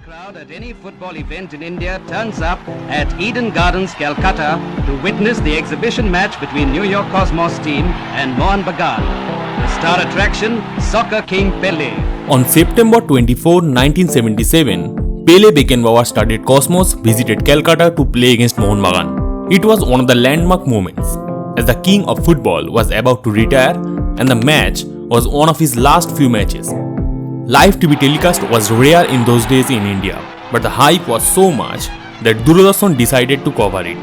crowd at any football event in India turns up at Eden Gardens, Calcutta to witness the exhibition match between New York Cosmos team and Mohun Bagan. The star attraction, Soccer King Pelé. On September 24, 1977, Pelé Beckenbauer started Cosmos visited Calcutta to play against Mohun Bagan. It was one of the landmark moments, as the king of football was about to retire and the match was one of his last few matches. Live TV telecast was rare in those days in India, but the hype was so much that Doordarshan decided to cover it.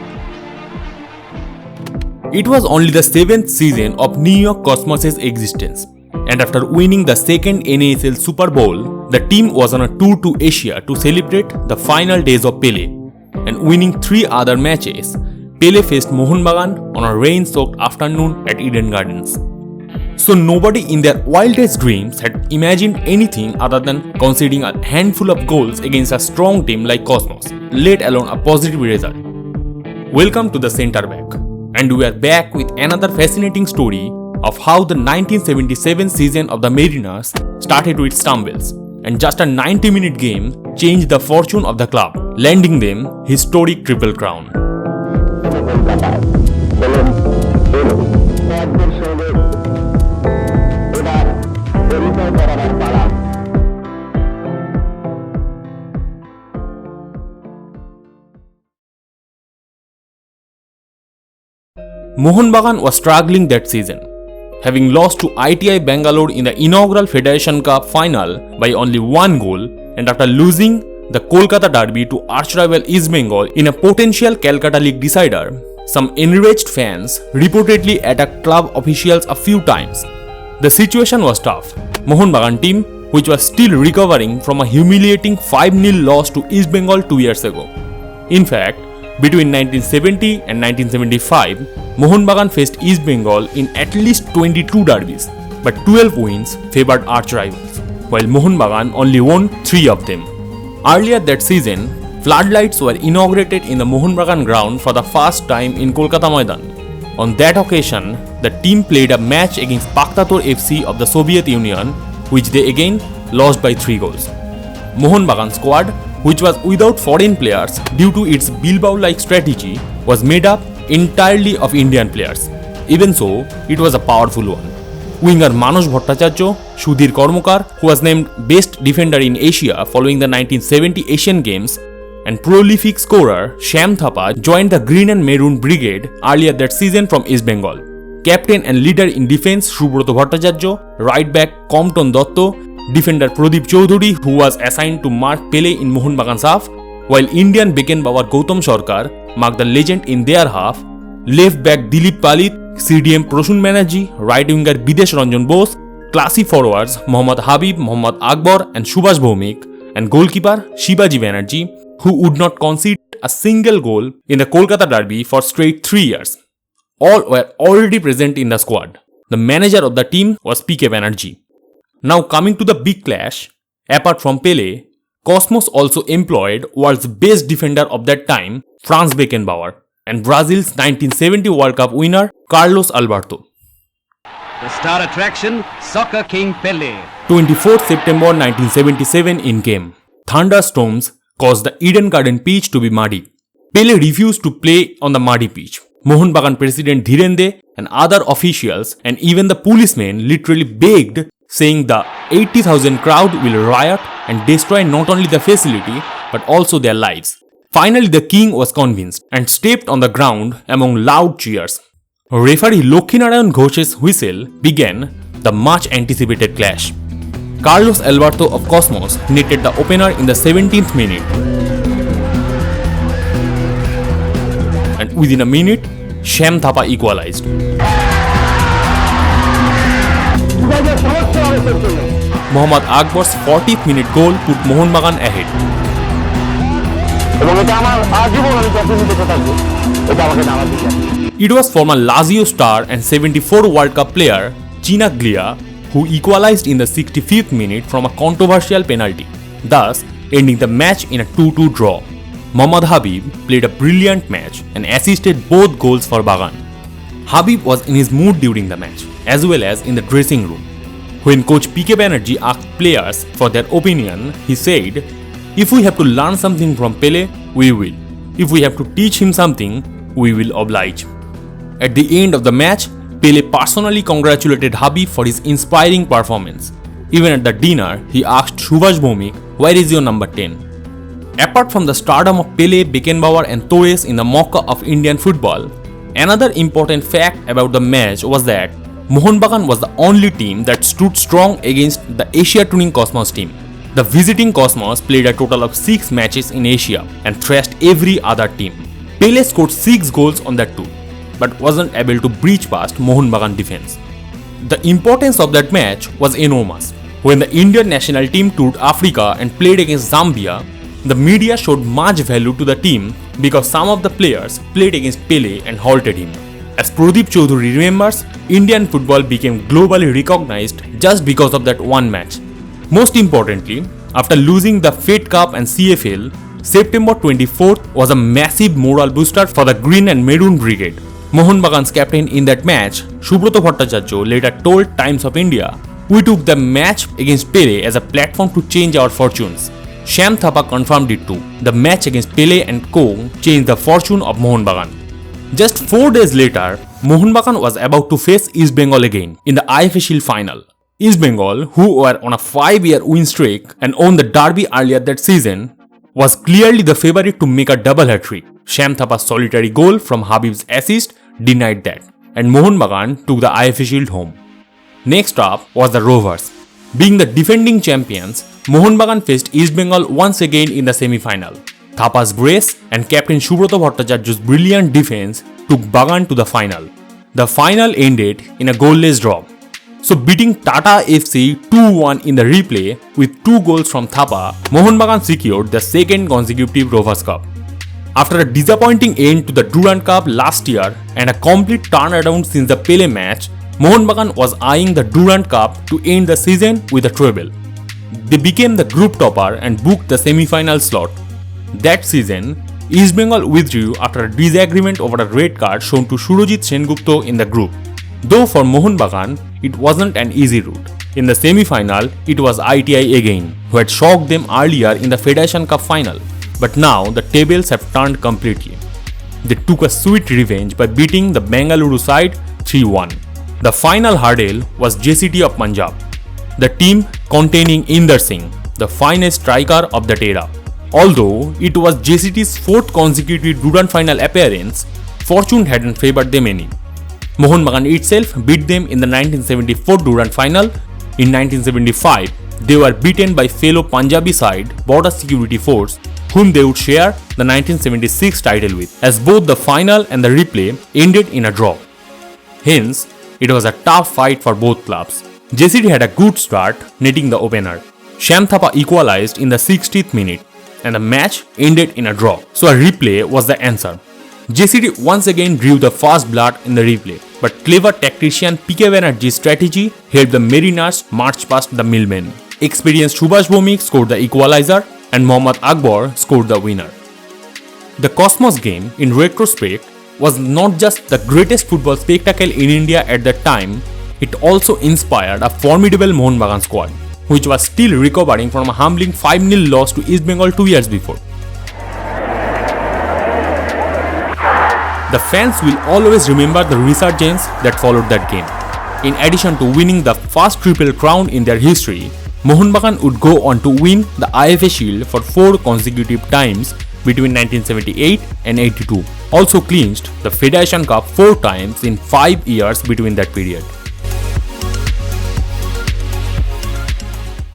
It was only the 7th season of New York Cosmos' existence, and after winning the second NASL Super Bowl, the team was on a tour to Asia to celebrate the final days of Pelé, and winning 3 other matches, Pelé faced Mohunbagan on a rain-soaked afternoon at Eden Gardens. So nobody in their wildest dreams had imagined anything other than conceding a handful of goals against a strong team like Cosmos, let alone a positive result. Welcome to the Centre Back, and we are back with another fascinating story of how the 1977 season of the Mariners started with stumbles, and just a 90-minute game changed the fortune of the club, landing them historic Triple Crown. Mohunbagan was struggling that season, having lost to ITI Bangalore in the inaugural Federation Cup final by only 1 goal, and after losing the Kolkata Derby to archrival East Bengal in a potential Calcutta League decider. Some enraged fans reportedly attacked club officials a few times. The situation was tough. Mohun Bagan team, which was still recovering from a humiliating 5-0 loss to East Bengal 2 years ago. In fact, between 1970 and 1975, Mohun Bagan faced East Bengal in at least 22 derbies, but 12 wins favored arch-rivals, while Mohun Bagan only won 3 of them. Earlier that season, floodlights were inaugurated in the Mohun Bagan ground for the first time in Kolkata Moidan. On that occasion, the team played a match against Paktator FC of the Soviet Union, which they again lost by 3 goals. Mohun Bagan squad, which was without foreign players due to its Bilbao-like strategy, was made up entirely of Indian players. Even so, it was a powerful one. Winger Manush Bhattacharya, Sudhir Kormokar, who was named Best Defender in Asia following the 1970 Asian Games, and prolific scorer Shyam Thapa joined the Green and Maroon Brigade earlier that season from East Bengal. Captain and leader in defense Subroto Bhattacharya, right back Compton Dotto, defender Pradeep Choudhury, who was assigned to mark Pelé in Mohun Bagan's half, while Indian Beckenbauer Gautam Sarkar marked the legend in their half, left back Dilip Palit, CDM Prosun Banerjee, right winger Bidesh Ranjan Bose, classy forwards Mohammad Habib, Mohammad Akbar and Subhash Bhaumik, and goalkeeper Shivaji Banerjee, who would not concede a single goal in the Kolkata Derby for straight 3 years. All were already present in the squad. The manager of the team was PK Banerjee. Now coming to the big clash, apart from Pelé, Cosmos also employed world's best defender of that time, Franz Beckenbauer, and Brazil's 1970 World Cup winner, Carlos Alberto. The star attraction, Soccer King Pelé. 24th September 1977 in game. Thunderstorms caused the Eden Garden pitch to be muddy. Pelé refused to play on the muddy pitch. Mohun Bagan President Dhirende and other officials and even the policemen literally begged, saying the 80,000 crowd will riot and destroy not only the facility but also their lives. Finally, the king was convinced and stepped on the ground among loud cheers. Referee Lokhinarayan Ghosh's whistle began the much anticipated clash. Carlos Alberto of Cosmos netted the opener in the 17th minute. And within a minute, Shyam Thapa equalized. Mohammad Akbar's 40th minute goal put Mohun Bagan ahead. It was former Lazio star and 74 World Cup player Chinaglia who equalized in the 65th minute from a controversial penalty, thus ending the match in a 2-2 draw. Mohammad Habib played a brilliant match and assisted both goals for Bagan. Habib was in his mood during the match, as well as in the dressing room. When coach PK Banerjee asked players for their opinion, he said, If we have to learn something from Pelé, we will. If we have to teach him something, we will oblige. At the end of the match, Pelé personally congratulated Habib for his inspiring performance. Even at the dinner, he asked Subhash Bhomik, "Where is your number 10? Apart from the stardom of Pelé, Beckenbauer and Torres in the Mecca of Indian football, another important fact about the match was that Mohunbagan was the only team that stood strong against the Asia Touring Cosmos team. The visiting Cosmos played a total of 6 matches in Asia and thrashed every other team. Pelé scored 6 goals on that tour, but wasn't able to breach past Mohunbagan defense. The importance of that match was enormous. When the Indian national team toured Africa and played against Zambia, the media showed much value to the team because some of the players played against Pelé and halted him. As Pradeep Chaudhary remembers, Indian football became globally recognized just because of that one match. Most importantly, after losing the Fed Cup and CFL, September 24th was a massive moral booster for the Green and Maroon Brigade. Mohunbagan's captain in that match, Subroto Bhattacharya, later told Times of India, "We took the match against Pelé as a platform to change our fortunes." Shyam Thapa confirmed it too. The match against Pelé and co changed the fortune of Mohunbagan. Just 4 days later, Mohunbagan was about to face East Bengal again in the IFA Shield final. East Bengal, who were on a 5-year win streak and won the derby earlier that season, was clearly the favorite to make a double hat-trick. Shyam Thapa's solitary goal from Habib's assist denied that, and Mohunbagan took the IFA Shield home. Next up was the Rovers. Being the defending champions, Mohunbagan faced East Bengal once again in the semi-final. Thapa's brace and captain Subroto Bhattacharya's brilliant defense took Bagan to the final. The final ended in a goalless draw. So beating Tata FC 2-1 in the replay with 2 goals from Thapa, Mohunbagan secured the second consecutive Rovers Cup. After a disappointing end to the Durand Cup last year and a complete turnaround since the Pelé match, Mohunbagan was eyeing the Durand Cup to end the season with a treble. They became the group topper and booked the semi-final slot. That season, East Bengal withdrew after a disagreement over a red card shown to Surojit Sengupta in the group. Though for Mohunbagan, it wasn't an easy route. In the semi-final, it was ITI again, who had shocked them earlier in the Federation Cup final. But now the tables have turned completely. They took a sweet revenge by beating the Bengaluru side 3-1. The final hurdle was JCT of Punjab, the team containing Inder Singh, the finest striker of that era. Although it was JCT's 4th consecutive Durand final appearance, fortune hadn't favored them any. Mohunbagan itself beat them in the 1974 Durand final. In 1975, they were beaten by fellow Punjabi side Border Security Force, whom they would share the 1976 title with, as both the final and the replay ended in a draw. Hence, it was a tough fight for both clubs. JCT had a good start, netting the opener. Shyam Thapa equalized in the 60th minute, and the match ended in a draw. So a replay was the answer. JCT once again drew the first blood in the replay, but clever tactician PK Banerjee's strategy helped the Mariners march past the Millmen. Experienced Subhash Bhomik scored the equalizer, and Mohammad Akbar scored the winner. The Cosmos game, in retrospect, was not just the greatest football spectacle in India at that time, it also inspired a formidable Mohunbagan squad, which was still recovering from a humbling 5-0 loss to East Bengal 2 years before. The fans will always remember the resurgence that followed that game. In addition to winning the first triple crown in their history, Mohunbagan would go on to win the IFA Shield for 4 consecutive times between 1978 and 82. Also clinched the Federation Cup 4 times in 5 years between that period.